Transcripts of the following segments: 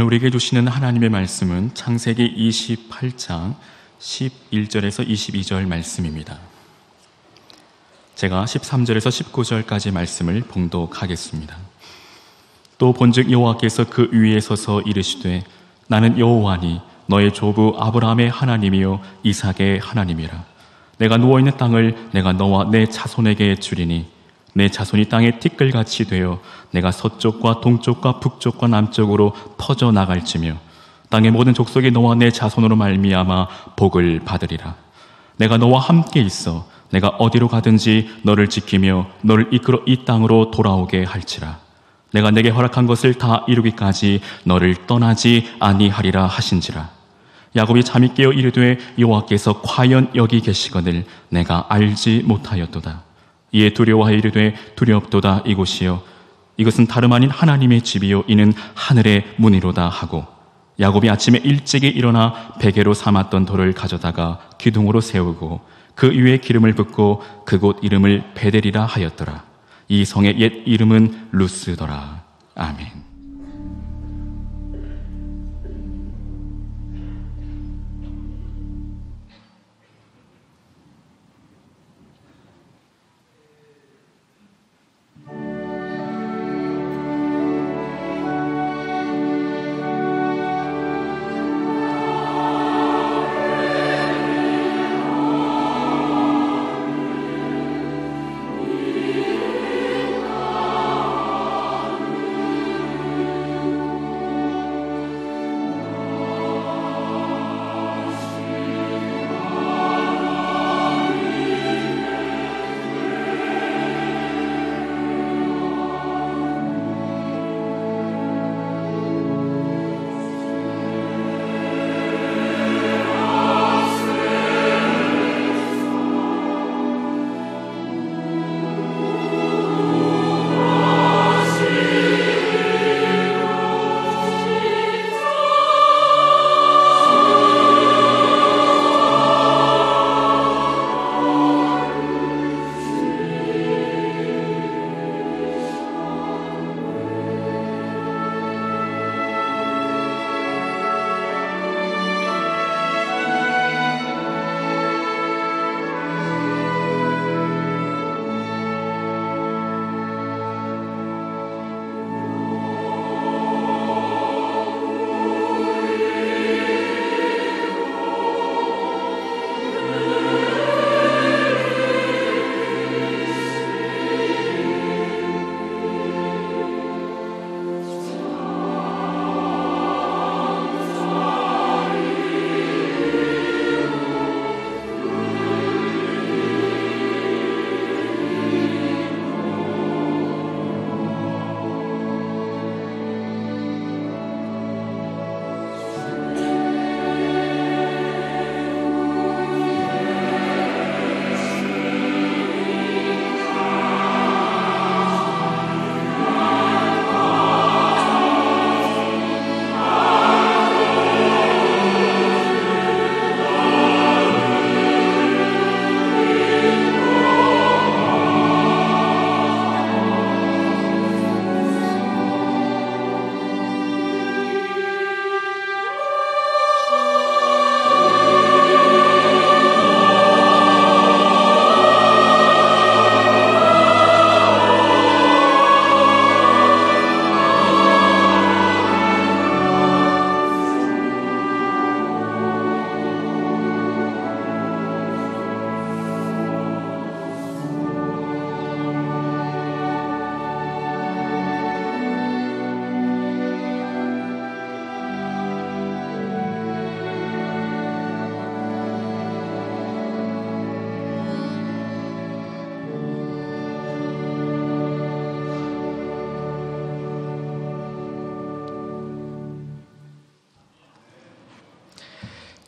오늘 우리에게 주시는 하나님의 말씀은 창세기 28장 11절에서 22절 말씀입니다. 제가 13절에서 19절까지 말씀을 봉독하겠습니다. 또 본즉 여호와께서 그 위에 서서 이르시되 나는 여호와니 너의 조부 아브라함의 하나님이요 이삭의 하나님이라. 내가 누워있는 땅을 내가 너와 내 자손에게 주리니 내 자손이 땅에 티끌같이 되어 내가 서쪽과 동쪽과 북쪽과 남쪽으로 퍼져나갈지며 땅의 모든 족속이 너와 내 자손으로 말미암아 복을 받으리라. 내가 너와 함께 있어 내가 어디로 가든지 너를 지키며 너를 이끌어 이 땅으로 돌아오게 할지라. 내가 내게 허락한 것을 다 이루기까지 너를 떠나지 아니하리라 하신지라. 야곱이 잠이 깨어 이르되 여호와께서 과연 여기 계시거늘 내가 알지 못하였도다. 이에 두려워하여 이르되 두렵도다. 이곳이요 이것은 다름 아닌 하나님의 집이요 이는 하늘의 문이로다 하고, 야곱이 아침에 일찍이 일어나 베개로 삼았던 돌을 가져다가 기둥으로 세우고 그 위에 기름을 붓고 그곳 이름을 베델이라 하였더라. 이 성의 옛 이름은 루스더라. 아멘.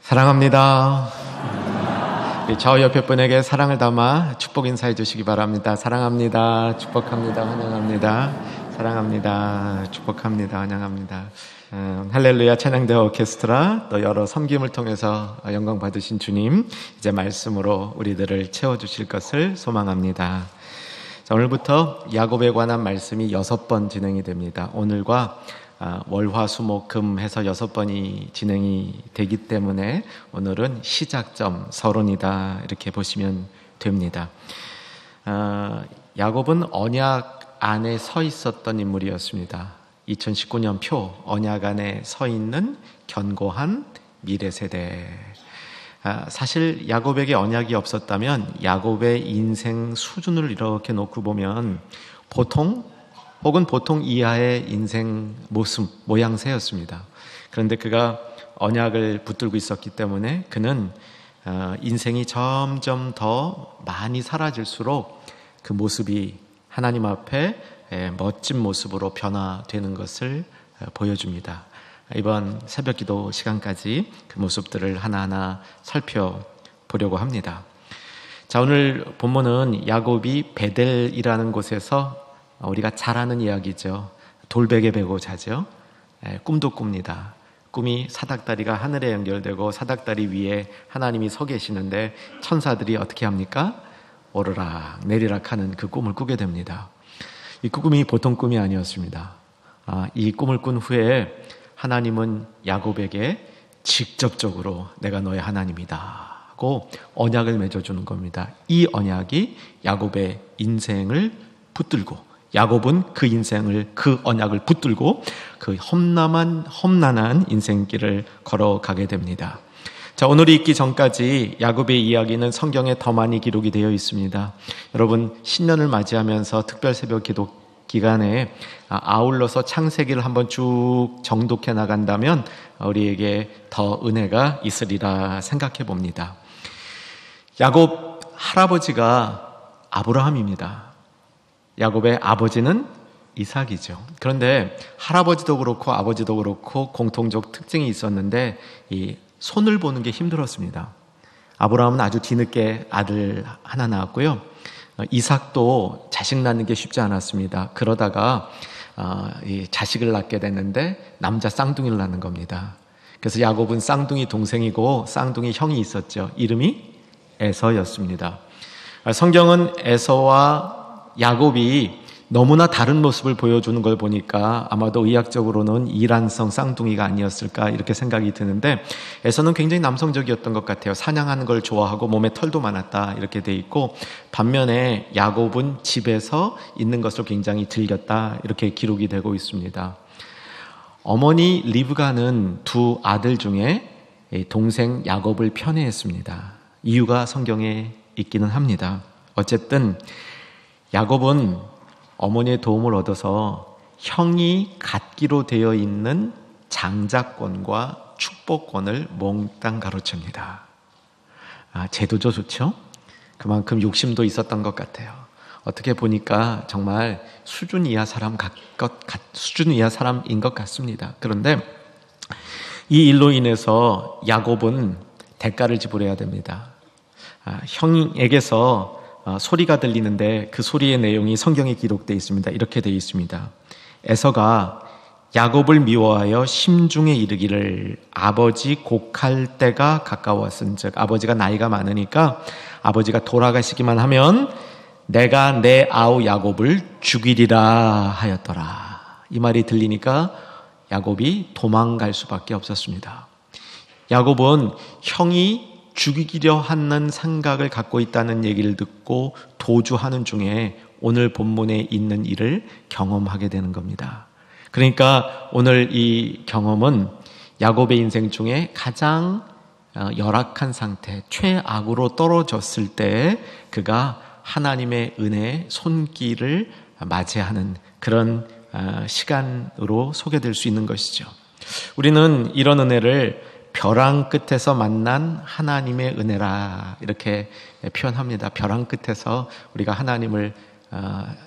사랑합니다. 저 옆에 분에게 사랑을 담아 축복 인사해 주시기 바랍니다. 사랑합니다. 축복합니다. 환영합니다. 사랑합니다. 축복합니다. 환영합니다. 할렐루야 찬양대 오케스트라, 또 여러 섬김을 통해서 영광 받으신 주님, 이제 말씀으로 우리들을 채워주실 것을 소망합니다. 자, 오늘부터 야곱에 관한 말씀이 6번 진행이 됩니다. 오늘과 월화수목금 해서 6번이 진행이 되기 때문에 오늘은 시작점 서론이다 이렇게 보시면 됩니다. 야곱은 언약 안에 서 있었던 인물이었습니다. 2019년 표 언약 안에 서 있는 견고한 미래 세대. 사실 야곱에게 언약이 없었다면 야곱의 인생 수준을 이렇게 놓고 보면 보통 혹은 보통 이하의 인생 모습, 모양새였습니다. 그런데 그가 언약을 붙들고 있었기 때문에 그는 인생이 점점 더 많이 사라질수록 그 모습이 하나님 앞에 멋진 모습으로 변화되는 것을 보여줍니다. 이번 새벽기도 시간까지 그 모습들을 하나하나 살펴보려고 합니다. 자, 오늘 본문은 야곱이 베델이라는 곳에서 우리가 잘 아는 이야기죠. 돌베개 베고 자죠. 꿈도 꿉니다. 꿈이 사닥다리가 하늘에 연결되고 사닥다리 위에 하나님이 서 계시는데 천사들이 어떻게 합니까? 오르락 내리락 하는 그 꿈을 꾸게 됩니다. 이 꿈이 보통 꿈이 아니었습니다. 이 꿈을 꾼 후에 하나님은 야곱에게 직접적으로 내가 너의 하나님이다 하고 언약을 맺어주는 겁니다. 이 언약이 야곱의 인생을 붙들고 야곱은 그 인생을 그 언약을 붙들고 그 험난한 인생길을 걸어가게 됩니다. 자, 오늘이 있기 전까지 야곱의 이야기는 성경에 더 많이 기록이 되어 있습니다. 여러분 신년을 맞이하면서 특별 새벽 기도 기간에 아울러서 창세기를 한번 쭉 정독해 나간다면 우리에게 더 은혜가 있으리라 생각해 봅니다. 야곱 할아버지가 아브라함입니다. 야곱의 아버지는 이삭이죠. 그런데 할아버지도 그렇고 아버지도 그렇고 공통적 특징이 있었는데 이 손을 보는 게 힘들었습니다. 아브라함은 아주 뒤늦게 아들 하나 낳았고요. 이삭도 자식 낳는 게 쉽지 않았습니다. 그러다가 이 자식을 낳게 됐는데 남자 쌍둥이를 낳는 겁니다. 그래서 야곱은 쌍둥이 동생이고 쌍둥이 형이 있었죠. 이름이 에서였습니다. 성경은 에서와 야곱이 너무나 다른 모습을 보여주는 걸 보니까 아마도 의학적으로는 이란성 쌍둥이가 아니었을까 이렇게 생각이 드는데 에서는 굉장히 남성적이었던 것 같아요. 사냥하는 걸 좋아하고 몸에 털도 많았다 이렇게 돼 있고 반면에 야곱은 집에서 있는 것을 굉장히 즐겼다 이렇게 기록이 되고 있습니다. 어머니 리브가는 두 아들 중에 동생 야곱을 편애했습니다. 이유가 성경에 있기는 합니다. 어쨌든 야곱은 어머니의 도움을 얻어서 형이 갖기로 되어 있는 장자권과 축복권을 몽땅 가로챕니다. 제도죠, 좋죠? 그만큼 욕심도 있었던 것 같아요. 어떻게 보니까 정말 수준 이하 사람인 것 같습니다. 그런데 이 일로 인해서 야곱은 대가를 지불해야 됩니다. 형에게서 소리가 들리는데 그 소리의 내용이 성경에 기록되어 있습니다. 이렇게 되어 있습니다. 에서가 야곱을 미워하여 심중에 이르기를 아버지 곡할 때가 가까웠은즉 아버지가 나이가 많으니까 아버지가 돌아가시기만 하면 내가 내 아우 야곱을 죽이리라 하였더라. 이 말이 들리니까 야곱이 도망갈 수밖에 없었습니다. 야곱은 형이 죽이려 하는 생각을 갖고 있다는 얘기를 듣고 도주하는 중에 오늘 본문에 있는 일을 경험하게 되는 겁니다. 그러니까 오늘 이 경험은 야곱의 인생 중에 가장 열악한 상태, 최악으로 떨어졌을 때 그가 하나님의 은혜의 손길을 맞이하는 그런 시간으로 소개될 수 있는 것이죠. 우리는 이런 은혜를 벼랑 끝에서 만난 하나님의 은혜라 이렇게 표현합니다. 벼랑 끝에서 우리가 하나님을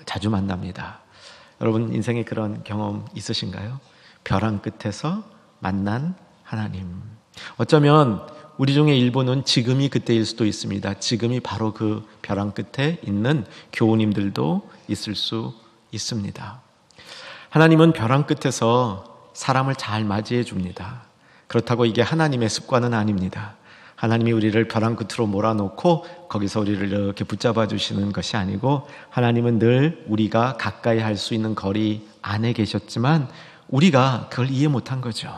자주 만납니다. 여러분 인생에 그런 경험 있으신가요? 벼랑 끝에서 만난 하나님. 어쩌면 우리 중에 일부는 지금이 그때일 수도 있습니다. 지금이 바로 그 벼랑 끝에 있는 교우님들도 있을 수 있습니다. 하나님은 벼랑 끝에서 사람을 잘 맞이해 줍니다. 그렇다고 이게 하나님의 습관은 아닙니다. 하나님이 우리를 벼랑 끝으로 몰아놓고 거기서 우리를 이렇게 붙잡아 주시는 것이 아니고 하나님은 늘 우리가 가까이 할 수 있는 거리 안에 계셨지만 우리가 그걸 이해 못한 거죠.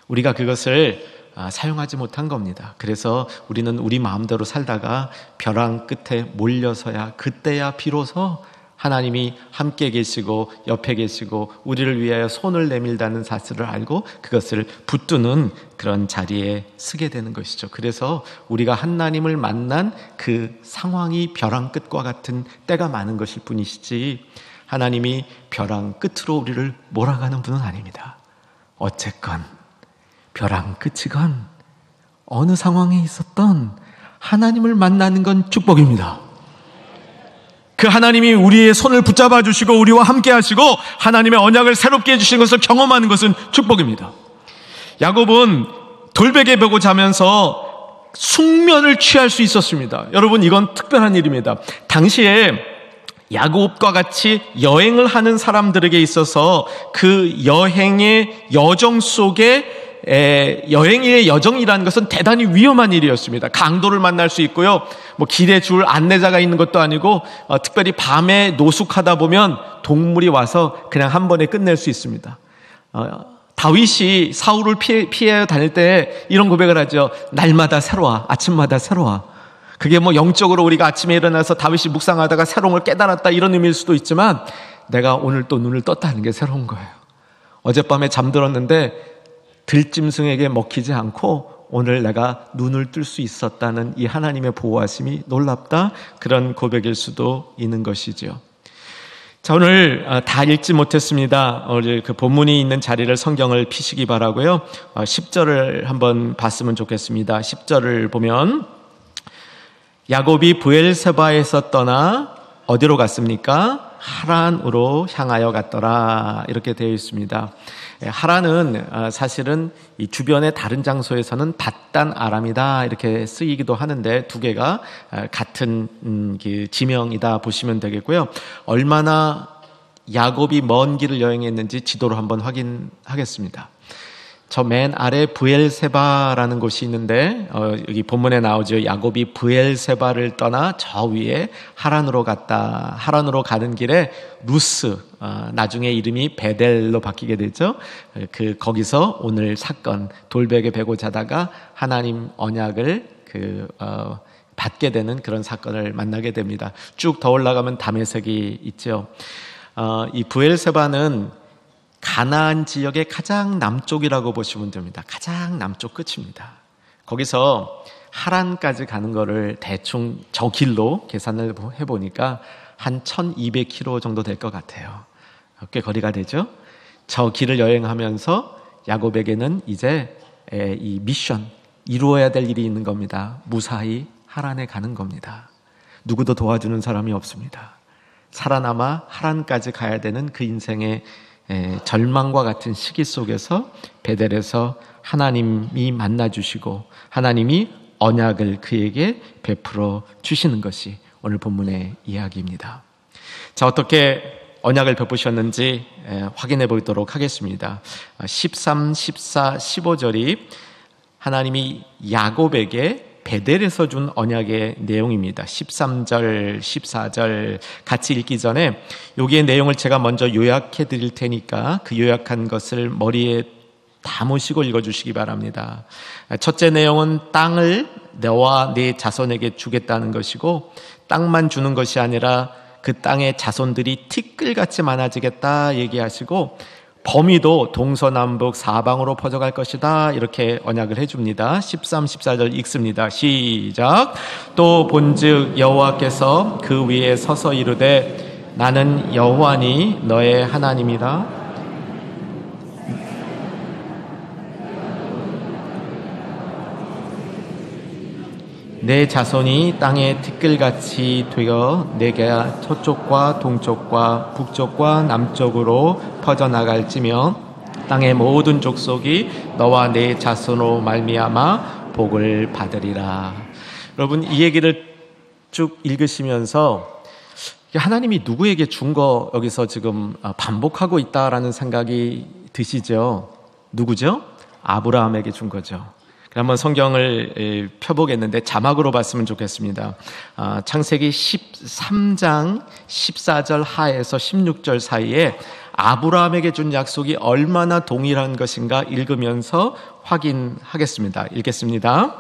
우리가 그것을 사용하지 못한 겁니다. 그래서 우리는 우리 마음대로 살다가 벼랑 끝에 몰려서야 그때야 비로소 하나님이 함께 계시고 옆에 계시고 우리를 위하여 손을 내밀다는 사실을 알고 그것을 붙드는 그런 자리에 서게 되는 것이죠. 그래서 우리가 하나님을 만난 그 상황이 벼랑 끝과 같은 때가 많은 것일 뿐이시지 하나님이 벼랑 끝으로 우리를 몰아가는 분은 아닙니다. 어쨌건 벼랑 끝이건 어느 상황에 있었던 하나님을 만나는 건 축복입니다. 그 하나님이 우리의 손을 붙잡아 주시고 우리와 함께 하시고 하나님의 언약을 새롭게 해주신 것을 경험하는 것은 축복입니다. 야곱은 돌베개 베고 자면서 숙면을 취할 수 있었습니다. 여러분, 이건 특별한 일입니다. 당시에 야곱과 같이 여행을 하는 사람들에게 있어서 그 여행의 여정 속에 여행의 여정이라는 것은 대단히 위험한 일이었습니다. 강도를 만날 수 있고요. 뭐 길에 줄 안내자가 있는 것도 아니고 특별히 밤에 노숙하다 보면 동물이 와서 그냥 한 번에 끝낼 수 있습니다. 다윗이 사울을 피해 다닐 때 이런 고백을 하죠. 날마다 새로워, 아침마다 새로워. 그게 뭐 영적으로 우리가 아침에 일어나서 다윗이 묵상하다가 새로운 걸 깨달았다 이런 의미일 수도 있지만 내가 오늘 또 눈을 떴다는 게 새로운 거예요. 어젯밤에 잠들었는데 들짐승에게 먹히지 않고 오늘 내가 눈을 뜰 수 있었다는 이 하나님의 보호하심이 놀랍다, 그런 고백일 수도 있는 것이죠. 자, 오늘 다 읽지 못했습니다. 오늘 그 본문이 있는 자리를 성경을 피시기 바라고요. 10절을 한번 봤으면 좋겠습니다. 10절을 보면 야곱이 브엘세바에서 떠나 어디로 갔습니까? 하란으로 향하여 갔더라, 이렇게 되어 있습니다. 하란은 사실은 이 주변의 다른 장소에서는 닷단 아람이다 이렇게 쓰이기도 하는데 두 개가 같은 그 지명이다 보시면 되겠고요. 얼마나 야곱이 먼 길을 여행했는지 지도로 한번 확인하겠습니다. 저 맨 아래 브엘세바라는 곳이 있는데 여기 본문에 나오죠. 야곱이 브엘세바를 떠나 저 위에 하란으로 갔다. 하란으로 가는 길에 루스, 나중에 이름이 베델로 바뀌게 되죠. 거기서 오늘 사건, 돌베개 베고 자다가 하나님 언약을 받게 되는 그런 사건을 만나게 됩니다. 쭉 더 올라가면 다메섹이 있죠. 이 브엘세바는 가나안 지역의 가장 남쪽이라고 보시면 됩니다. 가장 남쪽 끝입니다. 거기서 하란까지 가는 거를 대충 저 길로 계산을 해보니까 한 1200km 정도 될 것 같아요. 꽤 거리가 되죠. 저 길을 여행하면서 야곱에게는 이제 이 미션, 이루어야 될 일이 있는 겁니다. 무사히 하란에 가는 겁니다. 누구도 도와주는 사람이 없습니다. 살아남아 하란까지 가야 되는 그 인생의 절망과 같은 시기 속에서 베델에서 하나님이 만나주시고 하나님이 언약을 그에게 베풀어 주시는 것이 오늘 본문의 이야기입니다. 자, 어떻게 언약을 베푸셨는지 확인해 보도록 하겠습니다. 13, 14, 15절이 하나님이 야곱에게 베델에서 준 언약의 내용입니다. 13절, 14절 같이 읽기 전에 여기의 내용을 제가 먼저 요약해 드릴 테니까 그 요약한 것을 머리에 담으시고 읽어주시기 바랍니다. 첫째 내용은 땅을 너와 네 자손에게 주겠다는 것이고, 땅만 주는 것이 아니라 그 땅의 자손들이 티끌같이 많아지겠다 얘기하시고, 범위도 동서남북 사방으로 퍼져갈 것이다 이렇게 언약을 해줍니다. 13, 14절 읽습니다. 시작. 또 본즉 여호와께서 그 위에 서서 이르되 나는 여호와니 너의 하나님이라. 내 자손이 땅의 티끌같이 되어 내게 서쪽과 동쪽과 북쪽과 남쪽으로 퍼져나갈지며 땅의 모든 족속이 너와 내 자손으로 말미암아 복을 받으리라. 여러분, 이 얘기를 쭉 읽으시면서 하나님이 누구에게 준 거 여기서 지금 반복하고 있다라는 생각이 드시죠? 누구죠? 아브라함에게 준 거죠. 한번 성경을 펴보겠는데 자막으로 봤으면 좋겠습니다. 창세기 13장 14절 하에서 16절 사이에 아브라함에게 준 약속이 얼마나 동일한 것인가 읽으면서 확인하겠습니다. 읽겠습니다.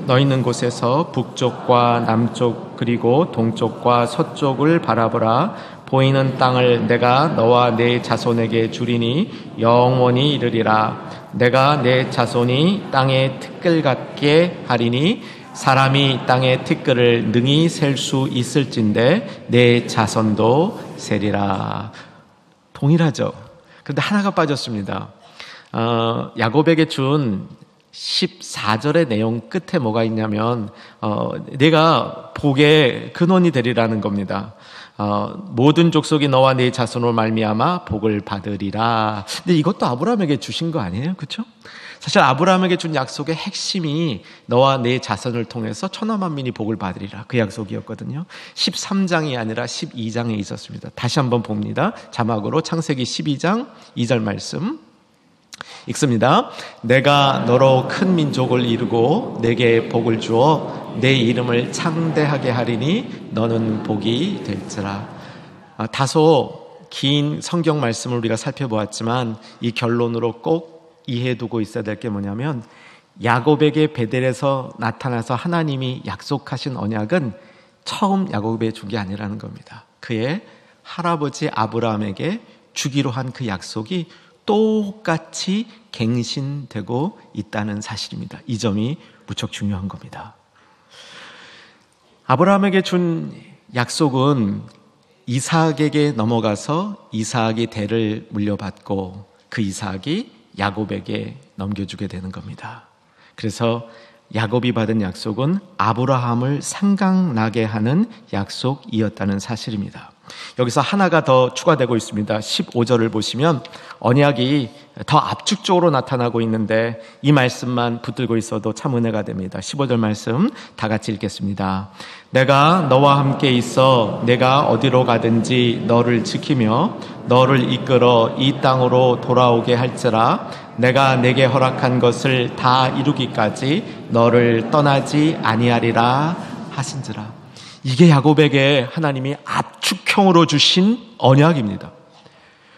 너 있는 곳에서 북쪽과 남쪽 그리고 동쪽과 서쪽을 바라보라. 보이는 땅을 내가 너와 내 자손에게 주리니 영원히 이르리라. 내가 내 자손이 땅의 티끌 같게 하리니 사람이 땅의 티끌을 능히 셀 수 있을진데 내 자손도 세리라. 동일하죠. 그런데 하나가 빠졌습니다. 야곱에게 준 14절의 내용 끝에 뭐가 있냐면 내가 복의 근원이 되리라는 겁니다. 모든 족속이 너와 네 자손으로 말미암아 복을 받으리라. 근데 이것도 아브라함에게 주신 거 아니에요? 그렇죠? 사실 아브라함에게 준 약속의 핵심이 너와 네 자손을 통해서 천하 만민이 복을 받으리라, 그 약속이었거든요. 13장이 아니라 12장에 있었습니다. 다시 한번 봅니다. 자막으로 창세기 12장 2절 말씀 읽습니다. 내가 너로 큰 민족을 이루고 내게 복을 주어 내 이름을 창대하게 하리니 너는 복이 될지라. 다소 긴 성경 말씀을 우리가 살펴보았지만 이 결론으로 꼭 이해해두고 있어야 될 게 뭐냐면, 야곱에게 베델에서 나타나서 하나님이 약속하신 언약은 처음 야곱에게 준 게 아니라는 겁니다. 그의 할아버지 아브라함에게 주기로 한 그 약속이 똑같이 갱신되고 있다는 사실입니다. 이 점이 무척 중요한 겁니다. 아브라함에게 준 약속은 이삭에게 넘어가서 이삭이 대를 물려받고 그 이삭이 야곱에게 넘겨주게 되는 겁니다. 그래서 야곱이 받은 약속은 아브라함을 생각나게 하는 약속이었다는 사실입니다. 여기서 하나가 더 추가되고 있습니다. 15절을 보시면 언약이 더 압축적으로 나타나고 있는데 이 말씀만 붙들고 있어도 참 은혜가 됩니다. 15절 말씀 다 같이 읽겠습니다. 내가 너와 함께 있어 내가 어디로 가든지 너를 지키며 너를 이끌어 이 땅으로 돌아오게 할지라. 내가 내게 허락한 것을 다 이루기까지 너를 떠나지 아니하리라 하신지라. 이게 야곱에게 하나님이 압축형으로 주신 언약입니다.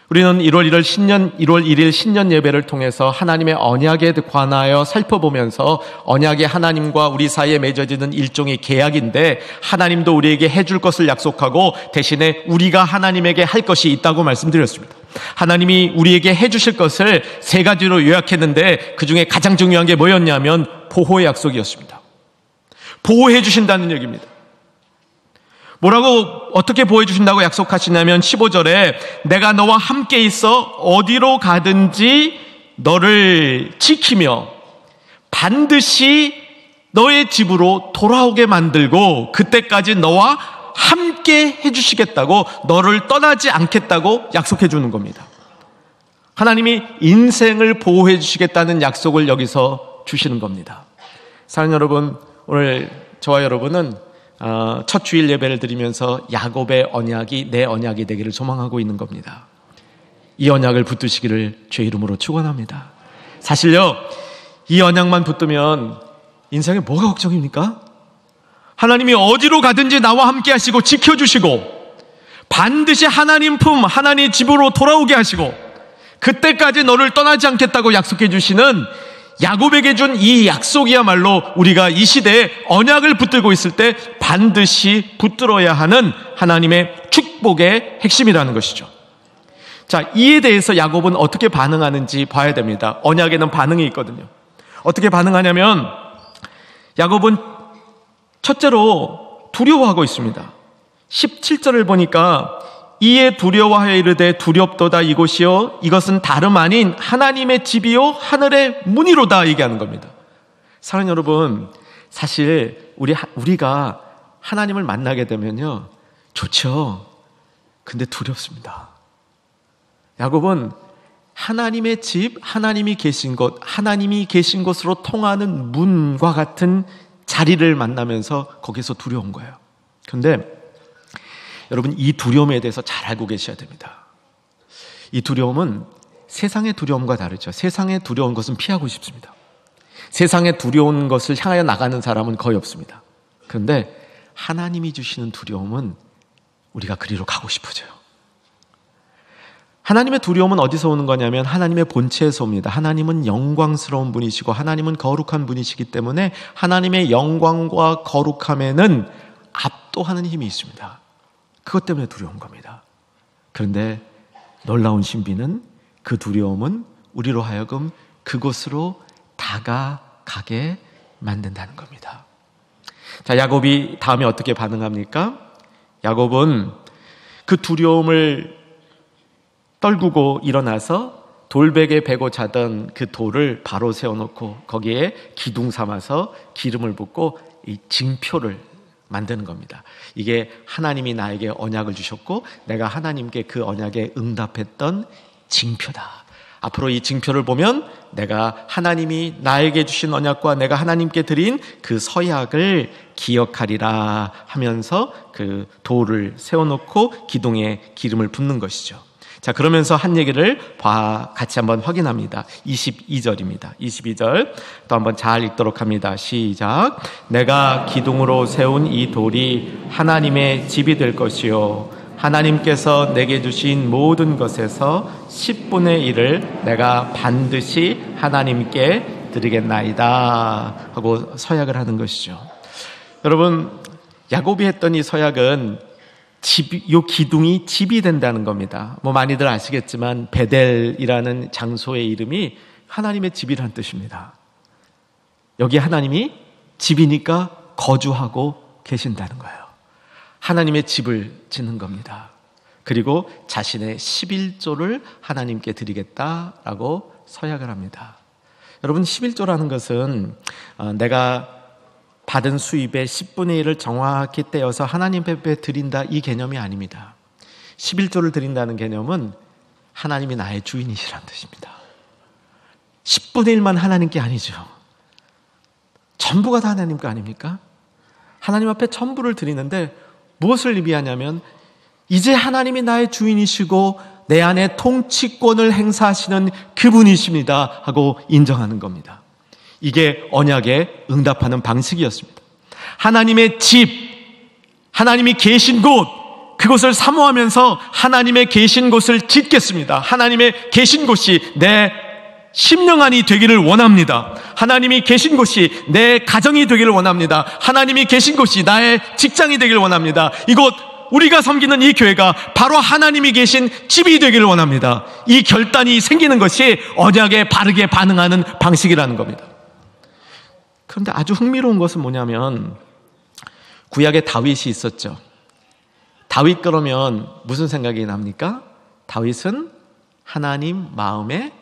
우리는 1월 1일 신년 예배를 통해서 하나님의 언약에 관하여 살펴보면서 언약이 하나님과 우리 사이에 맺어지는 일종의 계약인데 하나님도 우리에게 해줄 것을 약속하고 대신에 우리가 하나님에게 할 것이 있다고 말씀드렸습니다. 하나님이 우리에게 해주실 것을 세 가지로 요약했는데 그 중에 가장 중요한 게 뭐였냐면 보호의 약속이었습니다. 보호해 주신다는 얘기입니다. 뭐라고 어떻게 보호해 주신다고 약속하시냐면 15절에 내가 너와 함께 있어 어디로 가든지 너를 지키며 반드시 너의 집으로 돌아오게 만들고 그때까지 너와 함께 해주시겠다고, 너를 떠나지 않겠다고 약속해 주는 겁니다. 하나님이 인생을 보호해 주시겠다는 약속을 여기서 주시는 겁니다. 사랑하는 여러분, 오늘 저와 여러분은 첫 주일 예배를 드리면서 야곱의 언약이 내 언약이 되기를 소망하고 있는 겁니다. 이 언약을 붙드시기를 주의 이름으로 축원합니다. 사실요, 이 언약만 붙들면 인생에 뭐가 걱정입니까? 하나님이 어디로 가든지 나와 함께 하시고 지켜주시고 반드시 하나님 품, 하나님 집으로 돌아오게 하시고 그때까지 너를 떠나지 않겠다고 약속해 주시는 야곱에게 준 이 약속이야말로 우리가 이 시대에 언약을 붙들고 있을 때 반드시 붙들어야 하는 하나님의 축복의 핵심이라는 것이죠. 자, 이에 대해서 야곱은 어떻게 반응하는지 봐야 됩니다. 언약에는 반응이 있거든요. 어떻게 반응하냐면 야곱은 첫째로 두려워하고 있습니다. 17절을 보니까 이에 두려워하여 이르되 두렵도다 이곳이요 이것은 다름 아닌 하나님의 집이요 하늘의 문이로다 얘기하는 겁니다. 사랑하는 여러분, 사실 우리가 하나님을 만나게 되면요 좋죠. 근데 두렵습니다. 야곱은 하나님의 집, 하나님이 계신 곳, 하나님이 계신 곳으로 통하는 문과 같은 자리를 만나면서 거기서 두려운 거예요. 그런데 여러분, 이 두려움에 대해서 잘 알고 계셔야 됩니다. 이 두려움은 세상의 두려움과 다르죠. 세상의 두려운 것은 피하고 싶습니다. 세상의 두려운 것을 향하여 나가는 사람은 거의 없습니다. 그런데 하나님이 주시는 두려움은 우리가 그리로 가고 싶어져요. 하나님의 두려움은 어디서 오는 거냐면 하나님의 본체에서 옵니다. 하나님은 영광스러운 분이시고 하나님은 거룩한 분이시기 때문에 하나님의 영광과 거룩함에는 압도하는 힘이 있습니다. 그것 때문에 두려운 겁니다. 그런데 놀라운 신비는 그 두려움은 우리로 하여금 그곳으로 다가가게 만든다는 겁니다. 자, 야곱이 다음에 어떻게 반응합니까? 야곱은 그 두려움을 떨구고 일어나서 돌베개 베고 자던 그 돌을 바로 세워놓고 거기에 기둥 삼아서 기름을 붓고 이 징표를 만드는 겁니다. 이게 하나님이 나에게 언약을 주셨고 내가 하나님께 그 언약에 응답했던 징표다. 앞으로 이 징표를 보면 내가 하나님이 나에게 주신 언약과 내가 하나님께 드린 그 서약을 기억하리라 하면서 그 돌을 세워놓고 기둥에 기름을 붓는 것이죠. 자, 그러면서 한 얘기를 같이 한번 확인합니다. 22절입니다. 22절 또 한번 잘 읽도록 합니다. 시작. 내가 기둥으로 세운 이 돌이 하나님의 집이 될 것이요 하나님께서 내게 주신 모든 것에서 10분의 1을 내가 반드시 하나님께 드리겠나이다 하고 서약을 하는 것이죠. 여러분, 야곱이 했던 이 서약은 요 기둥이 집이 된다는 겁니다. 많이들 아시겠지만 베델이라는 장소의 이름이 하나님의 집이라는 뜻입니다. 여기 하나님이 집이니까 거주하고 계신다는 거예요. 하나님의 집을 짓는 겁니다. 그리고 자신의 11조를 하나님께 드리겠다라고 서약을 합니다. 여러분, 11조라는 것은 내가 받은 수입의 10분의 1을 정확히 떼어서 하나님 앞에 드린다 이 개념이 아닙니다. 11조를 드린다는 개념은 하나님이 나의 주인이시라는 뜻입니다. 10분의 1만 하나님께 아니죠. 전부가 다 하나님 거 아닙니까? 하나님 앞에 전부를 드리는데 무엇을 의미하냐면 이제 하나님이 나의 주인이시고 내 안에 통치권을 행사하시는 그분이십니다 하고 인정하는 겁니다. 이게 언약에 응답하는 방식이었습니다. 하나님의 집, 하나님이 계신 곳, 그곳을 사모하면서 하나님의 계신 곳을 짓겠습니다. 하나님의 계신 곳이 내 심령 안이 되기를 원합니다. 하나님이 계신 곳이 내 가정이 되기를 원합니다. 하나님이 계신 곳이 나의 직장이 되기를 원합니다. 이곳 우리가 섬기는 이 교회가 바로 하나님이 계신 집이 되기를 원합니다. 이 결단이 생기는 것이 언약에 바르게 반응하는 방식이라는 겁니다. 그런데 아주 흥미로운 것은 뭐냐면 구약에 다윗이 있었죠. 다윗 그러면 무슨 생각이 납니까? 다윗은 하나님 마음에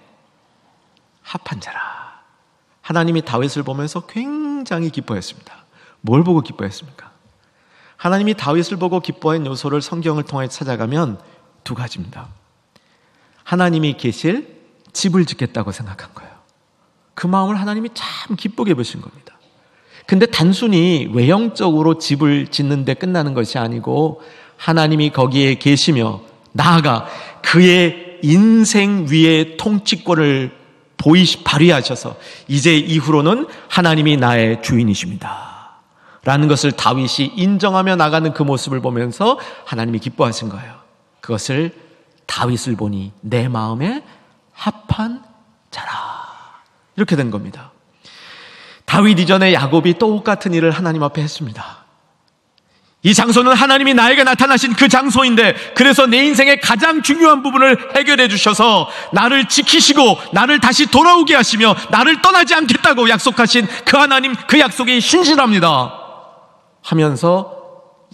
합한 자라. 하나님이 다윗을 보면서 굉장히 기뻐했습니다. 뭘 보고 기뻐했습니까? 하나님이 다윗을 보고 기뻐한 요소를 성경을 통해 찾아가면 두 가지입니다. 하나님이 계실 집을 짓겠다고 생각한 거예요. 그 마음을 하나님이 참 기쁘게 보신 겁니다. 근데 단순히 외형적으로 집을 짓는 데 끝나는 것이 아니고 하나님이 거기에 계시며 나아가 그의 인생 위에 통치권을 발휘하셔서 이제 이후로는 하나님이 나의 주인이십니다 라는 것을 다윗이 인정하며 나가는 그 모습을 보면서 하나님이 기뻐하신 거예요. 그것을 다윗을 보니 내 마음에 합한 자라 이렇게 된 겁니다. 다윗 이전에 야곱이 똑같은 일을 하나님 앞에 했습니다. 이 장소는 하나님이 나에게 나타나신 그 장소인데 그래서 내 인생의 가장 중요한 부분을 해결해 주셔서 나를 지키시고 나를 다시 돌아오게 하시며 나를 떠나지 않겠다고 약속하신 그 하나님, 그 약속이 신실합니다 하면서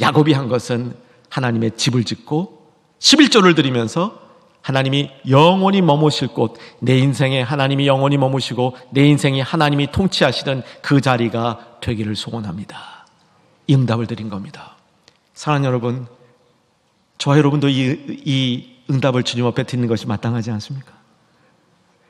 야곱이 한 것은 하나님의 집을 짓고 11조를 드리면서 하나님이 영원히 머무실 곳, 내 인생에 하나님이 영원히 머무시고 내 인생이 하나님이 통치하시는 그 자리가 되기를 소원합니다. 이 응답을 드린 겁니다. 사랑하는 여러분, 저와 여러분도 이 응답을 주님 앞에 드리는 것이 마땅하지 않습니까?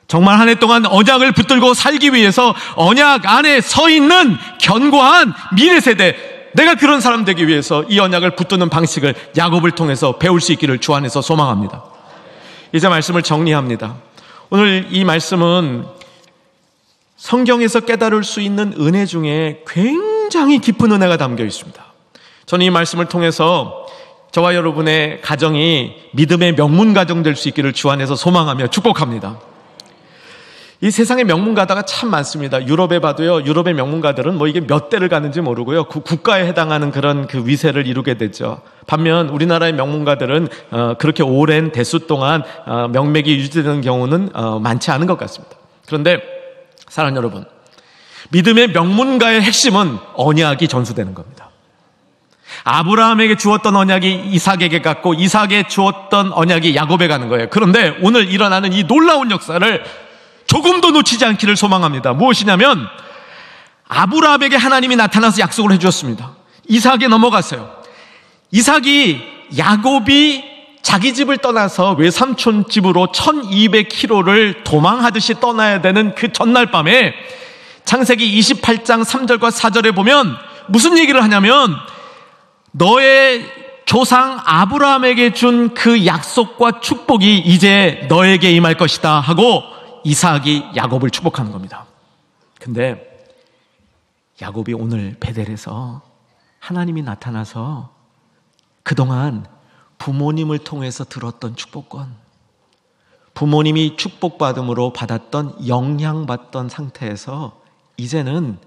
정말 한 해 동안 언약을 붙들고 살기 위해서 언약 안에 서 있는 견고한 미래 세대, 내가 그런 사람 되기 위해서 이 언약을 붙드는 방식을 야곱을 통해서 배울 수 있기를 주 안에서 소망합니다. 이제 말씀을 정리합니다. 오늘 이 말씀은 성경에서 깨달을 수 있는 은혜 중에 굉장히 깊은 은혜가 담겨 있습니다. 저는 이 말씀을 통해서 저와 여러분의 가정이 믿음의 명문 가정 될 수 있기를 주 안에서 소망하며 축복합니다. 이 세상에 명문가다가 참 많습니다. 유럽에 봐도요, 유럽의 명문가들은 뭐 이게 몇 대를 가는지 모르고요, 국가에 해당하는 그런 그 위세를 이루게 되죠. 반면 우리나라의 명문가들은 그렇게 오랜 대수 동안 명맥이 유지되는 경우는 많지 않은 것 같습니다. 그런데 사랑하는 여러분, 믿음의 명문가의 핵심은 언약이 전수되는 겁니다. 아브라함에게 주었던 언약이 이삭에게 갔고, 이삭에 주었던 언약이 야곱에 가는 거예요. 그런데 오늘 일어나는 이 놀라운 역사를 조금도 놓치지 않기를 소망합니다. 무엇이냐면, 아브라함에게 하나님이 나타나서 약속을 해주었습니다. 이삭에 넘어갔어요. 이삭이 야곱이 자기 집을 떠나서 외삼촌 집으로 1200km를 도망하듯이 떠나야 되는 그 전날 밤에 창세기 28장 3절과 4절에 보면 무슨 얘기를 하냐면, 너의 조상 아브라함에게 준 그 약속과 축복이 이제 너에게 임할 것이다 하고 이삭이 야곱을 축복하는 겁니다. 근데 야곱이 오늘 베델에서 하나님이 나타나서 그동안 부모님을 통해서 들었던 축복권, 부모님이 축복받음으로 받았던 영향받던 상태에서 이제는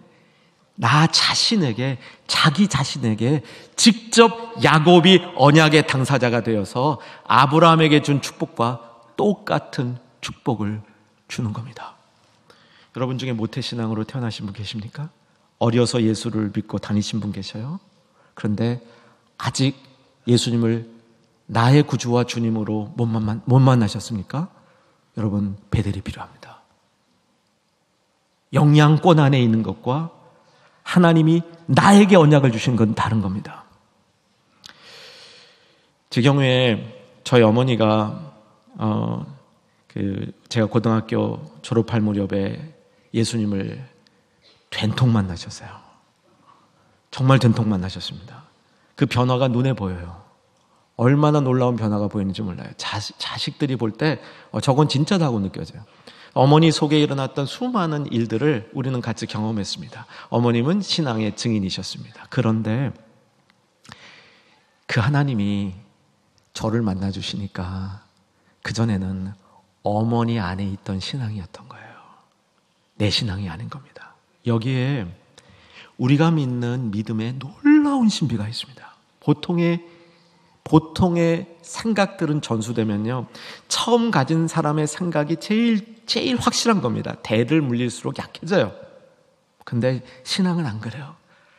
나 자신에게, 자기 자신에게 직접 야곱이 언약의 당사자가 되어서 아브라함에게 준 축복과 똑같은 축복을 주는 겁니다. 여러분 중에 모태신앙으로 태어나신 분 계십니까? 어려서 예수를 믿고 다니신 분 계셔요? 그런데 아직 예수님을 나의 구주와 주님으로 못 만나셨습니까? 여러분, 베델이 필요합니다. 영양권 안에 있는 것과 하나님이 나에게 언약을 주신 건 다른 겁니다. 제 경우에 저희 어머니가 제가 고등학교 졸업할 무렵에 예수님을 된통 만나셨어요. 정말 된통 만나셨습니다. 그 변화가 눈에 보여요. 얼마나 놀라운 변화가 보이는지 몰라요. 자식들이 볼 때 저건 진짜다고 느껴져요. 어머니 속에 일어났던 수많은 일들을 우리는 같이 경험했습니다. 어머님은 신앙의 증인이셨습니다. 그런데 그 하나님이 저를 만나주시니까 그전에는 어머니 안에 있던 신앙이었던 거예요. 내 신앙이 아닌 겁니다. 여기에 우리가 믿는 믿음의 놀라운 신비가 있습니다. 보통의 생각들은 전수되면요, 처음 가진 사람의 생각이 제일 확실한 겁니다. 대를 물릴수록 약해져요. 근데 신앙은 안 그래요.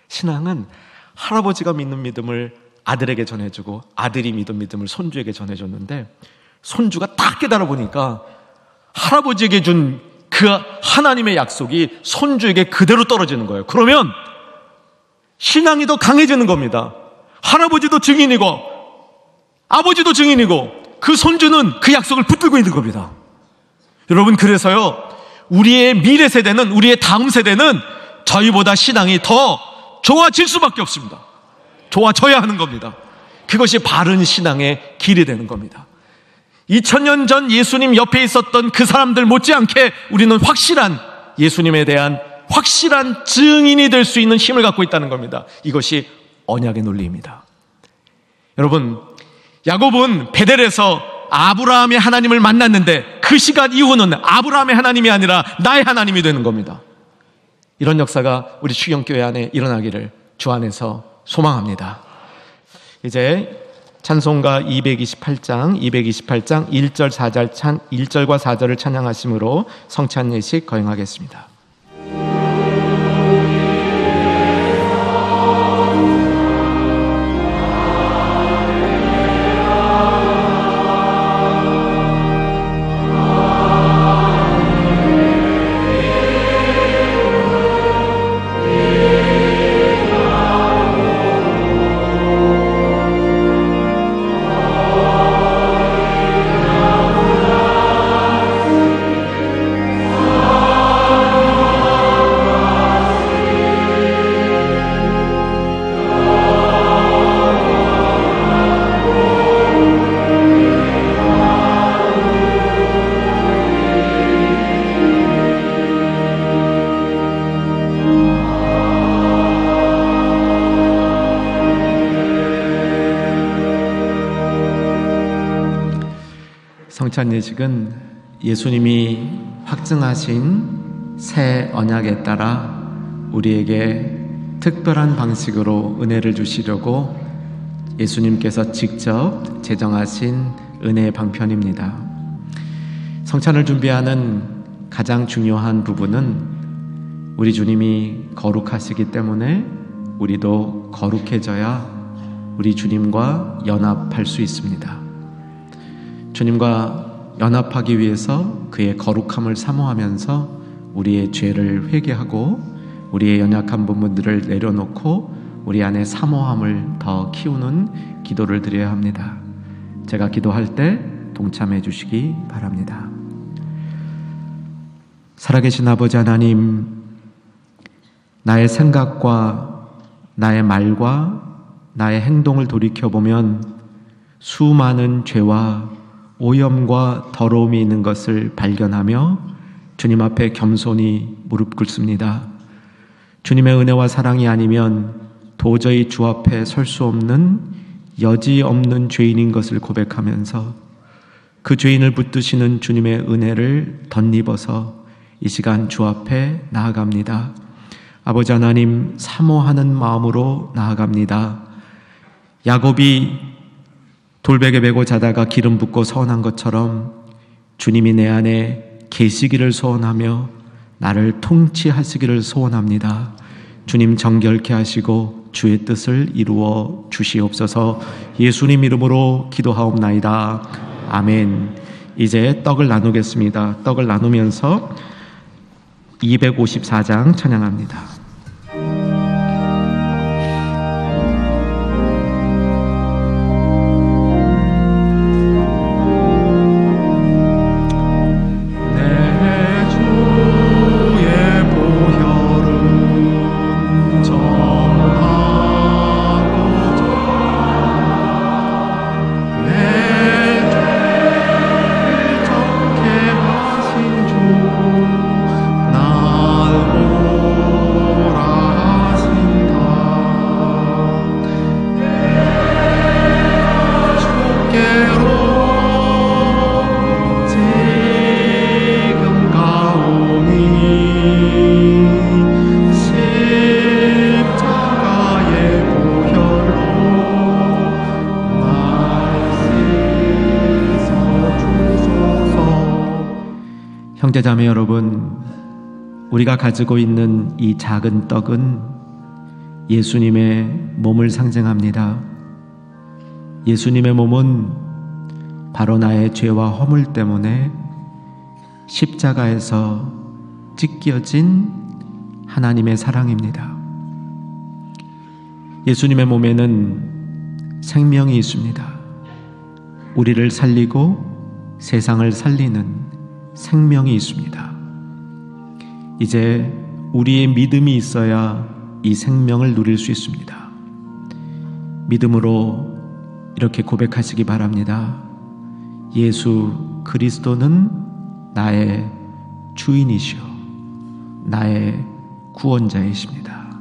신앙은 할아버지가 믿는 믿음을 아들에게 전해주고 아들이 믿은 믿음을 손주에게 전해줬는데, 손주가 딱 깨달아 보니까 할아버지에게 준 그 하나님의 약속이 손주에게 그대로 떨어지는 거예요. 그러면 신앙이 더 강해지는 겁니다. 할아버지도 증인이고 아버지도 증인이고 그 손주는 그 약속을 붙들고 있는 겁니다. 여러분, 그래서요, 우리의 미래 세대는, 우리의 다음 세대는 저희보다 신앙이 더 좋아질 수밖에 없습니다. 좋아져야 하는 겁니다. 그것이 바른 신앙의 길이 되는 겁니다. 2000년 전 예수님 옆에 있었던 그 사람들 못지않게 우리는 확실한, 예수님에 대한 확실한 증인이 될 수 있는 힘을 갖고 있다는 겁니다. 이것이 언약의 논리입니다. 여러분, 야곱은 베델에서 아브라함의 하나님을 만났는데 그 시간 이후는 아브라함의 하나님이 아니라 나의 하나님이 되는 겁니다. 이런 역사가 우리 추경교회 안에 일어나기를 주 안에서 소망합니다. 이제 찬송가 228장 1절과 4절을 찬양하심으로 성찬 예식 거행하겠습니다. 성찬 예식은 예수님이 확증하신 새 언약에 따라 우리에게 특별한 방식으로 은혜를 주시려고 예수님께서 직접 제정하신 은혜의 방편입니다. 성찬을 준비하는 가장 중요한 부분은 우리 주님이 거룩하시기 때문에 우리도 거룩해져야 우리 주님과 연합할 수 있습니다. 주님과 연합하기 위해서 그의 거룩함을 사모하면서 우리의 죄를 회개하고 우리의 연약한 부분들을 내려놓고 우리 안에 사모함을 더 키우는 기도를 드려야 합니다. 제가 기도할 때 동참해 주시기 바랍니다. 살아계신 아버지 하나님, 나의 생각과 나의 말과 나의 행동을 돌이켜보면 수많은 죄와 오염과 더러움이 있는 것을 발견하며 주님 앞에 겸손히 무릎 꿇습니다. 주님의 은혜와 사랑이 아니면 도저히 주 앞에 설 수 없는 여지없는 죄인인 것을 고백하면서 그 죄인을 붙드시는 주님의 은혜를 덧입어서 이 시간 주 앞에 나아갑니다. 아버지 하나님, 사모하는 마음으로 나아갑니다. 야곱이 돌베개 메고 자다가 기름 붓고 서원한 것처럼 주님이 내 안에 계시기를 소원하며 나를 통치하시기를 소원합니다. 주님 정결케 하시고 주의 뜻을 이루어 주시옵소서. 예수님 이름으로 기도하옵나이다. 아멘. 이제 떡을 나누겠습니다. 떡을 나누면서 254장 찬양합니다. 형제자매 여러분, 우리가 가지고 있는 이 작은 떡은 예수님의 몸을 상징합니다. 예수님의 몸은 바로 나의 죄와 허물 때문에 십자가에서 찢겨진 하나님의 사랑입니다. 예수님의 몸에는 생명이 있습니다. 우리를 살리고 세상을 살리는 생명이 있습니다. 이제 우리의 믿음이 있어야 이 생명을 누릴 수 있습니다. 믿음으로 이렇게 고백하시기 바랍니다. 예수 그리스도는 나의 주인이시오, 나의 구원자이십니다.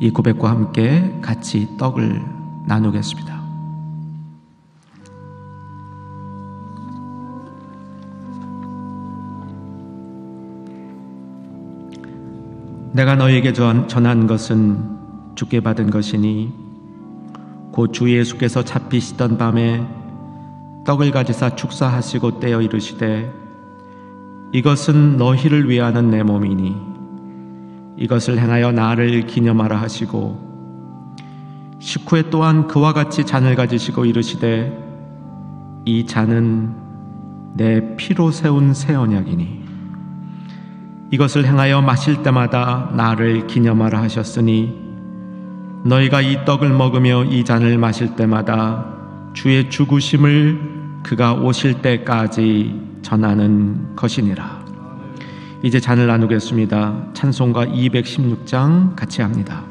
이 고백과 함께 같이 떡을 나누겠습니다. 내가 너에게 전한 것은 주께 받은 것이니 곧 주 예수께서 잡히시던 밤에 떡을 가지사 축사하시고 떼어 이르시되 이것은 너희를 위하는 내 몸이니 이것을 행하여 나를 기념하라 하시고 식후에 또한 그와 같이 잔을 가지시고 이르시되 이 잔은 내 피로 세운 새 언약이니 이것을 행하여 마실 때마다 나를 기념하라 하셨으니 너희가 이 떡을 먹으며 이 잔을 마실 때마다 주의 죽으심을 그가 오실 때까지 전하는 것이니라. 이제 잔을 나누겠습니다. 찬송가 216장 같이 합니다.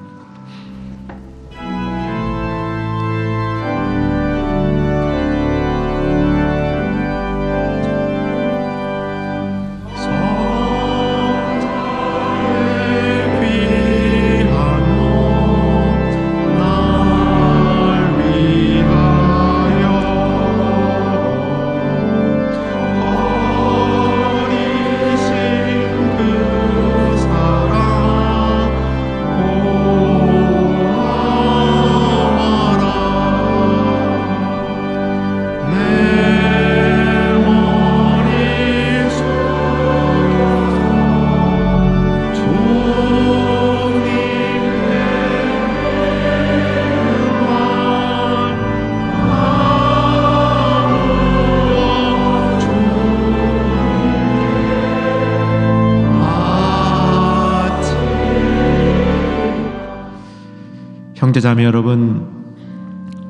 형제자매 여러분,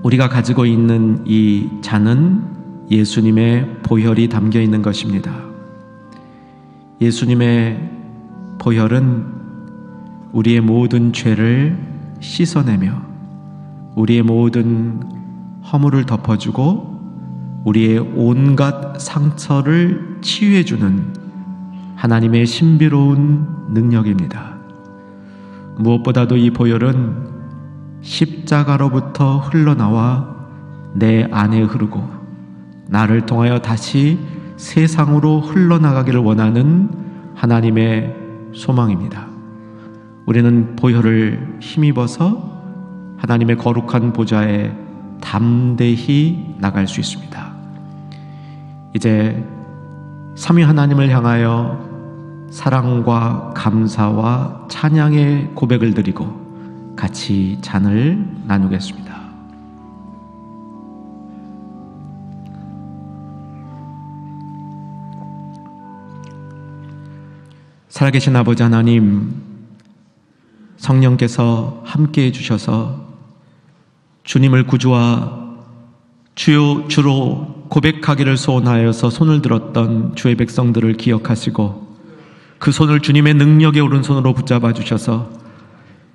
우리가 가지고 있는 이 잔은 예수님의 보혈이 담겨 있는 것입니다. 예수님의 보혈은 우리의 모든 죄를 씻어내며 우리의 모든 허물을 덮어주고 우리의 온갖 상처를 치유해주는 하나님의 신비로운 능력입니다. 무엇보다도 이 보혈은 십자가로부터 흘러나와 내 안에 흐르고 나를 통하여 다시 세상으로 흘러나가기를 원하는 하나님의 소망입니다. 우리는 보혈을 힘입어서 하나님의 거룩한 보좌에 담대히 나갈 수 있습니다. 이제 삼위 하나님을 향하여 사랑과 감사와 찬양의 고백을 드리고 같이 잔을 나누겠습니다. 살아계신 아버지 하나님, 성령께서 함께해 주셔서 주님을 구주와 주로 고백하기를 소원하여서 손을 들었던 주의 백성들을 기억하시고 그 손을 주님의 능력의 오른손으로 붙잡아 주셔서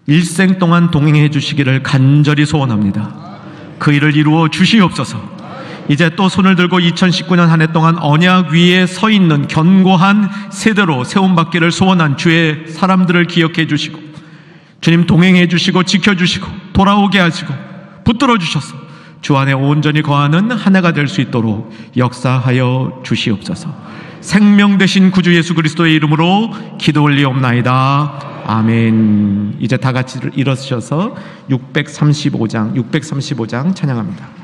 일생 동안 동행해 주시기를 간절히 소원합니다. 그 일을 이루어 주시옵소서. 이제 또 손을 들고 2019년 한 해 동안 언약 위에 서 있는 견고한 세대로 세움받기를 소원한 주의 사람들을 기억해 주시고 주님 동행해 주시고 지켜주시고 돌아오게 하시고 붙들어 주셔서 주 안에 온전히 거하는 한 해가 될 수 있도록 역사하여 주시옵소서. 생명 되신 구주 예수 그리스도의 이름으로 기도 올리옵나이다. 아멘. 이제 다 같이 일어서셔서 635장 찬양합니다.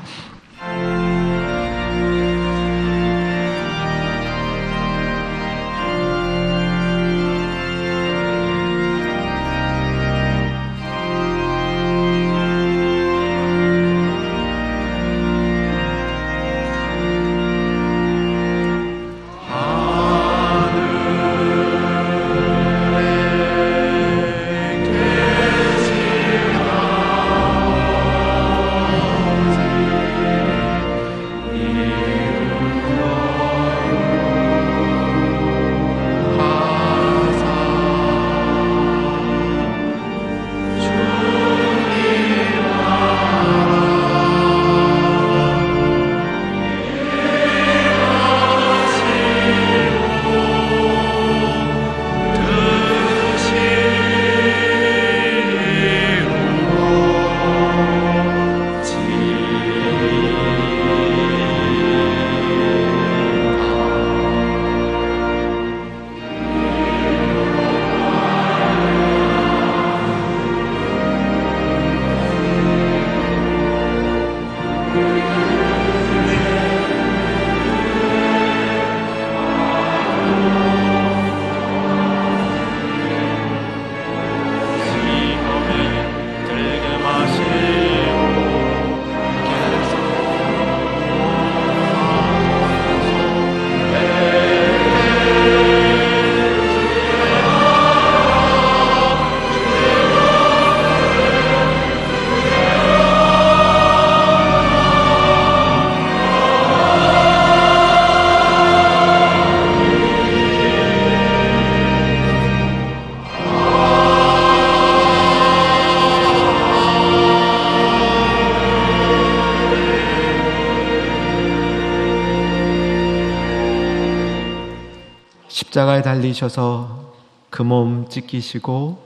십자가에 달리셔서 그 몸 찢기시고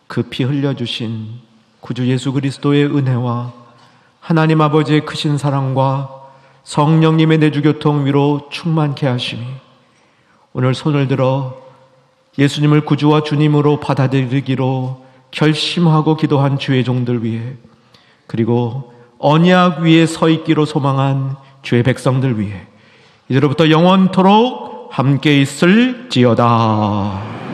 그 피 흘려주신 구주 예수 그리스도의 은혜와 하나님 아버지의 크신 사랑과 성령님의 내주교통 위로 충만케 하심이 오늘 손을 들어 예수님을 구주와 주님으로 받아들이기로 결심하고 기도한 주의 종들 위해, 그리고 언약 위에 서 있기로 소망한 주의 백성들 위해 이제로부터 영원토록 함께 있을지어다.